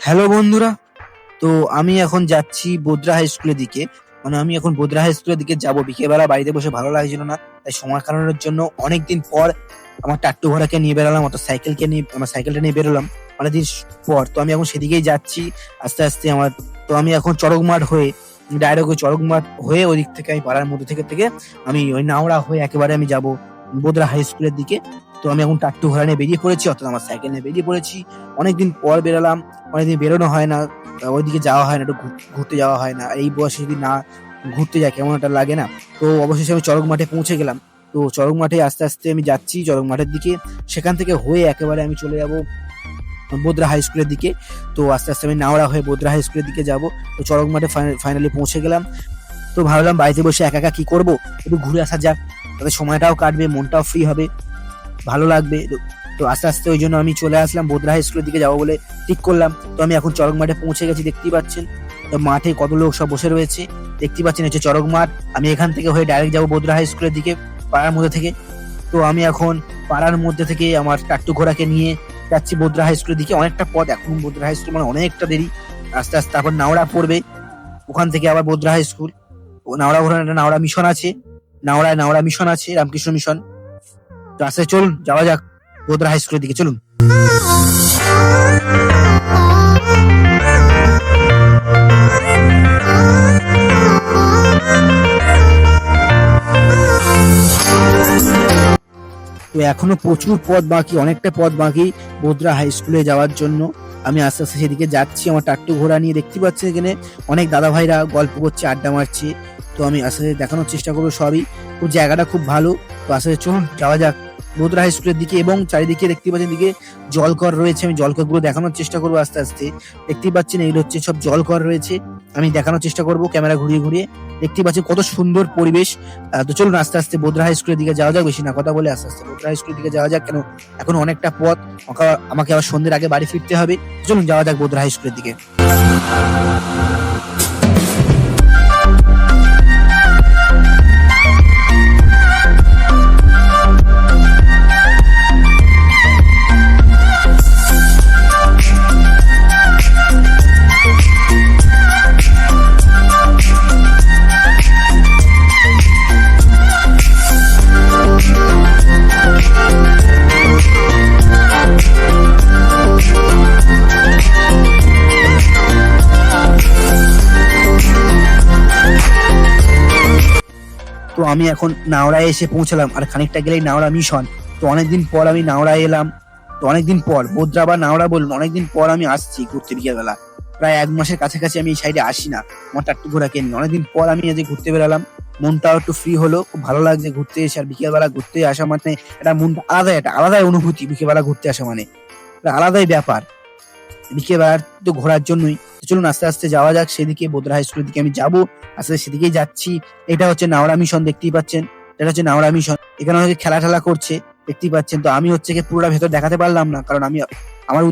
Hello বন্ধুরা। তো আমি এখন যাচ্ছি বোদ্রা হাই স্কুলের দিকে। আমি এখন বোদ্রা হাই স্কুলের দিকে যাবো। বিকেলবেলা বাড়িতে বসে ভালো লাগছিল না, তাই সময় কাটানোর জন্য অনেকদিন পর আমার টাট্টু ঘোড়াকে নিয়ে বেরোলাম, অত সাইকেলকে নিয়ে আমার সাইকেলটা নিয়ে বেরোলাম অনেকদিন পর। তো আমি এখন সেদিকেই যাচ্ছি আস্তে আস্তে আমার। তো আমি এখন চড়কমাঠ হয়ে ডাইরেক্ট ওই চড়কমাঠ হয়ে ওই দিক থেকে আমি পাড়ার মধ্যে থেকে থেকে আমি ওই নাওড়া হয়ে একেবারে আমি যাব বোদ্রা হাই স্কুলের দিকে। তো আমি এখন টাট্টু ঘোড়া নিয়ে বেরিয়ে পড়েছি, অর্থাৎ আমার সাইকেল নিয়ে বেরিয়ে পড়েছি। অনেকদিন পর বেরোলাম, অনেকদিন বেরোনো হয় না, ওইদিকে যাওয়া হয় না, একটু ঘুরতে যাওয়া হয় না। এই বয়সে যদি না ঘুরতে যাই কেমন একটা লাগে না। তো অবশেষে আমি চড়ক মাঠে পৌঁছে গেলাম। তো চড়ক মাঠে আস্তে আস্তে আমি যাচ্ছি চড়ক মাঠের দিকে। সেখান থেকে হয়ে একেবারে আমি চলে যাব বোদ্রা হাই স্কুলের দিকে। তো আস্তে আস্তে আমি নাওড়া হয়ে বোদ্রা হাই স্কুলের দিকে যাব। তো চড়ক মাঠে ফাইনালি পৌঁছে গেলাম। তো ভাবলাম বাড়িতে বসে একা একা কি করবো, একটু ঘুরে আসা যাক, তাতে সময়টাও কাটবে, মনটাও ফ্রি হবে, ভালো লাগবে। তো আস্তে আস্তে ওই জন্য আমি চলে আসলাম বোদ্রা হাই স্কুলের দিকে যাবো বলে ঠিক করলাম। তো আমি এখন চড়ক মাঠে পৌঁছে গেছি, দেখতেই পাচ্ছেন। তো মাঠে কত লোক সব বসে রয়েছে দেখতেই পাচ্ছেন, হচ্ছে চড়ক মাঠ। আমি এখান থেকে হয়ে ডাইরেক্ট যাবো বোদ্রা হাই স্কুলের দিকে পাড়ার মধ্যে থেকে। তো আমি এখন পাড়ার মধ্যে থেকে আমার টাট্টু ঘোড়াকে নিয়ে যাচ্ছি বোদ্রা হাই স্কুলের দিকে। অনেকটা পথ এখন বোদ্রা হাই স্কুল, অনেকটা দেরি। আস্তে আস্তে তারপর নাওড়া পড়বে, ওখান থেকে আবার বোদ্রা হাই স্কুল। নাওড়া ঘোড়া একটা নাওড়া মিশন আছে, নাওড়া মিশন আছে, রামকৃষ্ণ মিশন। তো আস্তে চলুন যাওয়া যাক বোদ্রা হাই স্কুলের দিকে, চলুন। তো এখনো প্রচুর পথ বাকি, অনেকটা পথ বাকি বোদ্রা হাই স্কুলে যাওয়ার জন্য। আমি আস্তে আস্তে সেদিকে যাচ্ছি আমার টাট্টু ঘোড়া নিয়ে। দেখতে পাচ্ছি এখানে অনেক দাদা ভাইরা গল্প করছে, আড্ডা মারছে। তো আমি আস্তে আস্তে দেখানোর চেষ্টা করবো সবই। তো জায়গাটা খুব ভালো। তো আস্তে আস্তে চলুন যাওয়া যাক বোদ্রা হাই স্কুলের দিকে। এবং চারিদিকে দেখতে পাচ্ছেন দিকে জলকর রয়েছে, আমি জলকরগুলো দেখানোর চেষ্টা করবো আস্তে আস্তে। দেখতেই পাচ্ছেন এগুলো হচ্ছে সব জলকর রয়েছে, আমি দেখানোর চেষ্টা করবো ক্যামেরা ঘুরিয়ে ঘুরিয়ে। দেখতে পাচ্ছেন কত সুন্দর পরিবেশ। তো চলুন আস্তে আস্তে বোদ্রা হাই স্কুলের দিকে যাওয়া যাক, বেশি না কথা বলে আস্তে আস্তে বোদ্রা হাই স্কুলের দিকে যাওয়া যাক। কেন এখন অনেকটা পথ, আমাকে আবার সন্ধ্যের আগে বাড়ি ফিরতে হবে। চলুন যাওয়া যাক বোদ্রা হাই স্কুলের দিকে। তো আমি এখন নাওড়ায় এসে পৌঁছলাম, আর খানিকটা গেলেই নাওড়া মিশন। তো অনেকদিন পর আমি নাওড়ায় এলাম। তো অনেকদিন পর, বোদ্রা বা নাওড়া বলুন, অনেকদিন পর আমি আসছি ঘুরতে বিকেলবেলা। প্রায় 1 মাসের কাছাকাছি আমি এই সাইডে আসি না আমার টাট্টু ঘোড়াকে নিয়ে। অনেকদিন পর আমি আজ ঘুরতে বেরালাম, মনটাও একটু ফ্রি হলো, খুব ভালো লাগছে ঘুরতে এসে। আর বিকেলবেলা ঘুরতে আসা মানে এটা মনটা আলাদাই অনুভূতি। বিকেলবেলা ঘুরতে আসা মানে আলাদাই ব্যাপার, বিকেলবেলা তো ঘোরার জন্যই। চলুন আস্তে আস্তে যাওয়া যাক সেদিকে, বোদ্রা হাই স্কুলের দিকে আমি যাবো, আস্তে আস্তে সেদিকেই যাচ্ছি। এটা হচ্ছে নাওড়া মিশন, দেখতেই পাচ্ছেন, এটা হচ্ছে নাওড়া মিশন। এখানে অনেকে খেলা টেলা করছে দেখতেই পাচ্ছেন। তো আমি হচ্ছে পুরোটা ভেতর দেখাতে পারলাম না, কারণ আমার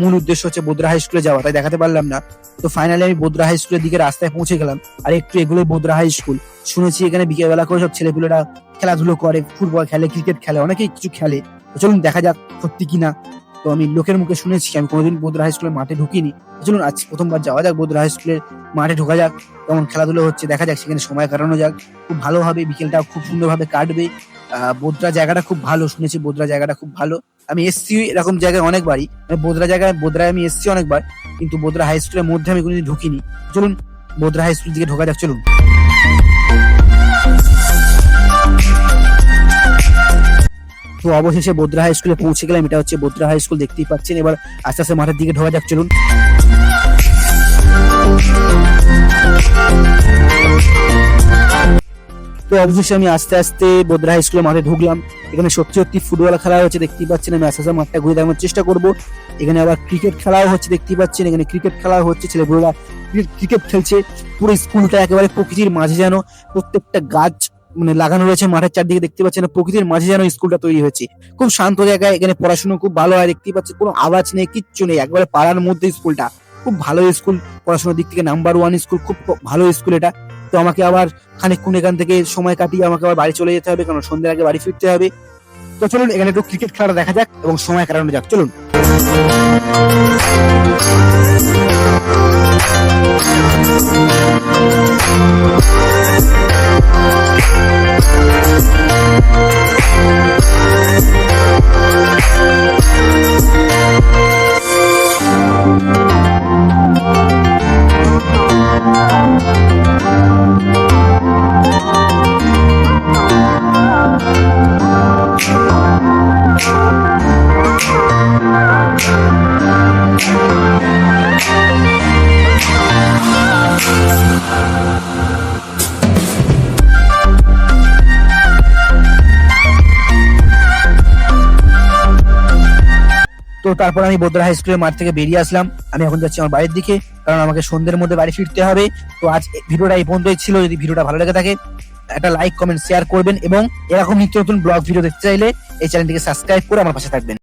মূল উদ্দেশ্য হচ্ছে বোদ্রা হাই স্কুলে যাওয়া, তাই দেখাতে পারলাম না। তো ফাইনালি আমি বোদ্রা হাই স্কুলের দিকে রাস্তায় পৌঁছে গেলাম। আর একটু এগুলোই বোদ্রা হাই স্কুল। শুনেছি এখানে বিকেলবেলা করে সব ছেলেপুলেরা খেলাধুলো করে, ফুটবল খেলে, ক্রিকেট খেলে, অনেকেই কিছু খেলে। তো চলুন দেখা যাক সত্যি কিনা। তো আমি লোকের মুখে শুনেছি, আমি কোনোদিন বোদ্রা হাই স্কুলের মাঠে ঢুকিনি। চলুন আজ প্রথমবার যাওয়া যাক বোদ্রা হাই স্কুলের মাঠে, ঢোকা যাক, কেমন খেলাধুলো হচ্ছে দেখা যাক, সেখানে সময় কাটানো যাক। খুব ভালো হবে, বিকেলটা খুব সুন্দরভাবে কাটবে। বোদ্রা জায়গাটা খুব ভালো, শুনেছি বোদ্রা জায়গাটা খুব ভালো। আমি এসছি এরকম জায়গায় অনেকবারই, বোদ্রায় আমি এসছি অনেকবার, কিন্তু বোদ্রা হাই স্কুলের মধ্যে আমি কোনোদিন ঢুকিনি। চলুন বোদ্রা হাই স্কুলের দিকে ঢোকা যাক, চলুন। তো অবশেষে বোদ্রা হাই স্কুলে পৌঁছে গেলাম। এটা হচ্ছে বোদ্রা হাই স্কুল, দেখতেই পাচ্ছেন। এবার আস্তে আস্তে মাঠের দিকে ঢোকা যাক, চলুন। তো অবশেষে আমি আস্তে আস্তে বোদ্রা হাই স্কুলের মাঠে ঢুকলাম। এখানে সত্যি সত্যি ফুটবল খেলা হচ্ছে দেখতেই পাচ্ছেন। আমি আস্তে আস্তে মাঠটা ঘুরে দেখানোর চেষ্টা করবো। এখানে আবার ক্রিকেট খেলাও হচ্ছে দেখতেই পাচ্ছেন। এখানে ক্রিকেট খেলাও হচ্ছে, ছেলেপুলেরা ক্রিকেট খেলছে। পুরো স্কুলটা একেবারে প্রকৃতির মাঝে, যেন প্রত্যেকটা গাছ লাগানো রয়েছে মাঠের চারদিকে, দেখতে পাচ্ছেন। প্রকৃতির মাঝে যেন স্কুলটা তৈরি হয়েছে, খুব শান্ত জায়গায়। এখানে পড়াশোনা খুব ভালো হয়, দেখতেই পাচ্ছেন। কোনো আওয়াজ নেই, কিচ্ছু নেই, একবারে পাড়ার মধ্যে স্কুলটা। খুব ভালো স্কুল, পড়াশোনার দিক থেকে নাম্বার 1 স্কুল, খুব ভালো স্কুল এটা। তো আমাকে আবার খানিকক্ষণ এখান থেকে সময় কাটিয়ে আমাকে আবার বাড়ি চলে যেতে হবে, কারণ সন্ধ্যের আগে বাড়ি ফিরতে হবে। তো চলুন এখানে একটু ক্রিকেট খেলাটা দেখা যাক এবং সময় কাটানো যাক, চলুন। তারপর আমি বোদরা হাই স্কুলের মাঠ থেকে বেরিয়ে আসলাম। আমি এখন যাচ্ছি আমার বাড়ির দিকে, কারণ আমাকে সন্ধ্যের মধ্যে বাড়ি ফিরতে হবে। তো আজ ভিডিওটা এই পর্যন্তই ছিল। যদি ভিডিওটা ভালো লেগে থাকে একটা লাইক কমেন্ট শেয়ার করবেন, এবং এরকম নিত্য নতুন ব্লগ ভিডিও দেখতে চাইলে এই চ্যানেলটিকে সাবস্ক্রাইব করে আমার পাশে থাকবেন।